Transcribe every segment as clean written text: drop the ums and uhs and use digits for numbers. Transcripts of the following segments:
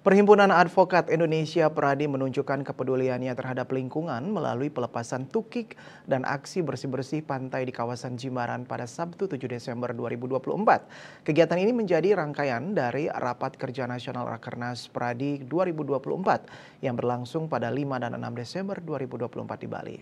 Perhimpunan Advokat Indonesia Pradi menunjukkan kepeduliannya terhadap lingkungan melalui pelepasan tukik dan aksi bersih-bersih pantai di kawasan Jimbaran pada Sabtu 7 Desember 2024. Kegiatan ini menjadi rangkaian dari Rapat Kerja Nasional Rakernas Pradi 2024 yang berlangsung pada 5 dan 6 Desember 2024 di Bali.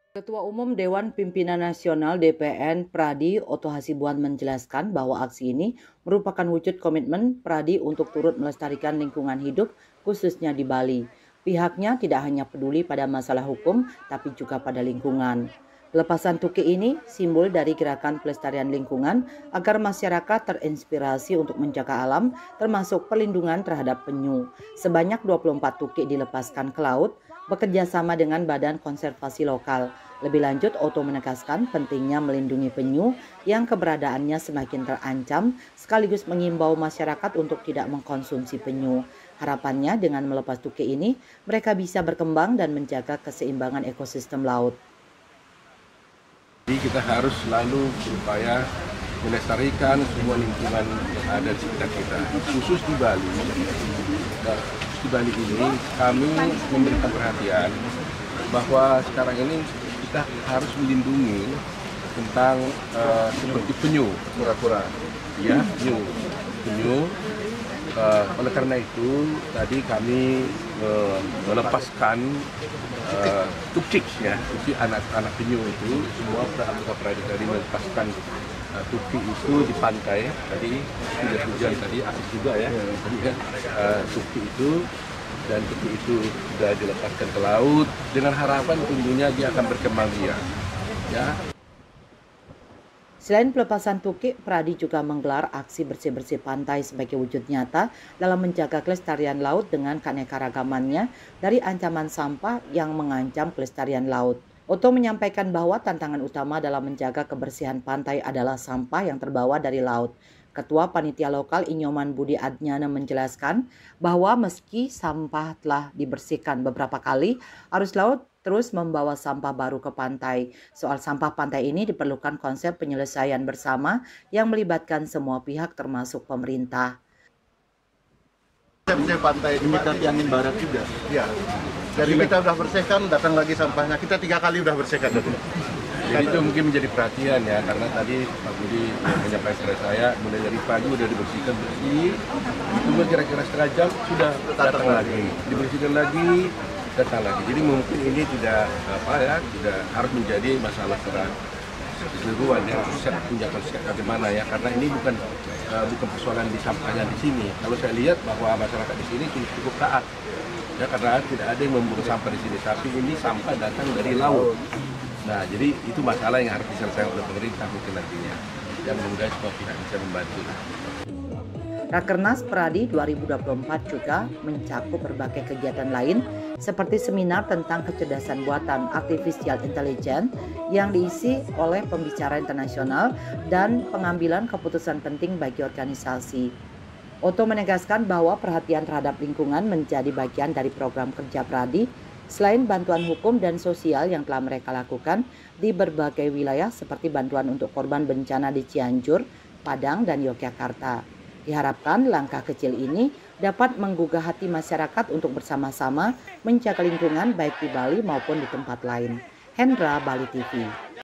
Ketua Umum Dewan Pimpinan Nasional DPN Pradi Oto Hasibuan menjelaskan bahwa aksi ini merupakan wujud komitmen Pradi untuk turut melestarikan lingkungan hidup khususnya di Bali. Pihaknya tidak hanya peduli pada masalah hukum tapi juga pada lingkungan. Pelepasan tukik ini simbol dari gerakan pelestarian lingkungan agar masyarakat terinspirasi untuk menjaga alam termasuk perlindungan terhadap penyu. Sebanyak 24 tukik dilepaskan ke laut bekerja sama dengan Badan Konservasi Lokal. Lebih lanjut, Oto menegaskan pentingnya melindungi penyu yang keberadaannya semakin terancam, sekaligus mengimbau masyarakat untuk tidak mengkonsumsi penyu. Harapannya dengan melepas tukik ini, mereka bisa berkembang dan menjaga keseimbangan ekosistem laut. Jadi kita harus selalu berupaya melestarikan semua lingkungan yang ada di sekitar kita, khusus di Bali. Di Bali ini kami memberikan perhatian bahwa sekarang ini kita harus melindungi tentang seperti penyu, kura-kura, ya, penyu. Oleh karena itu tadi kami melepaskan tukik, ya, tukik anak-anak penyu itu semua anggota Pradi tadi melepaskan tukik itu di pantai. Tadi sudah hujan tadi asik juga ya, tukik itu, dan tukik itu sudah dilepaskan ke laut dengan harapan tentunya dia akan berkembang biak, ya. Selain pelepasan tukik, Pradi juga menggelar aksi bersih-bersih pantai sebagai wujud nyata dalam menjaga kelestarian laut dengan keanekaragamannya dari ancaman sampah yang mengancam kelestarian laut. Oto menyampaikan bahwa tantangan utama dalam menjaga kebersihan pantai adalah sampah yang terbawa dari laut. Ketua Panitia Lokal Inyoman Budi Adnyana menjelaskan bahwa meski sampah telah dibersihkan beberapa kali, arus laut terus membawa sampah baru ke pantai. Soal sampah pantai ini diperlukan konsep penyelesaian bersama yang melibatkan semua pihak termasuk pemerintah. Konsep pantai mendekati angin barat juga. Ya. Jadi kita udah bersihkan, datang lagi sampahnya. Kita 3 kali udah bersihkan. Jadi itu mungkin menjadi perhatian ya, karena tadi Pak Budi menyampaikan kepada saya, mulai dari pagi udah dibersihkan bersih, tunggu kira-kira setengah jam sudah datang lagi, dibersihkan lagi, datang lagi. Jadi mungkin ini tidak tidak harus menjadi masalah keseluruhan ya, tindakan bagaimana ya, karena ini bukan persoalan di sampahnya di sini. Kalau saya lihat bahwa masyarakat di sini cukup taat ya, karena tidak ada yang membuang sampah di sini, tapi ini sampah datang dari laut. Nah, jadi itu masalah yang harus diselesaikan oleh pemerintah mungkin nantinya. Dan mudah-mudahan semua pihak bisa membantu. Rakernas Pradi 2024 juga mencakup berbagai kegiatan lain seperti seminar tentang kecerdasan buatan artificial intelligence yang diisi oleh pembicara internasional dan pengambilan keputusan penting bagi organisasi. Oto menegaskan bahwa perhatian terhadap lingkungan menjadi bagian dari program kerja Pradi selain bantuan hukum dan sosial yang telah mereka lakukan di berbagai wilayah seperti bantuan untuk korban bencana di Cianjur, Padang, dan Yogyakarta. Diharapkan langkah kecil ini dapat menggugah hati masyarakat untuk bersama-sama menjaga lingkungan baik di Bali maupun di tempat lain. Hendra, Bali TV.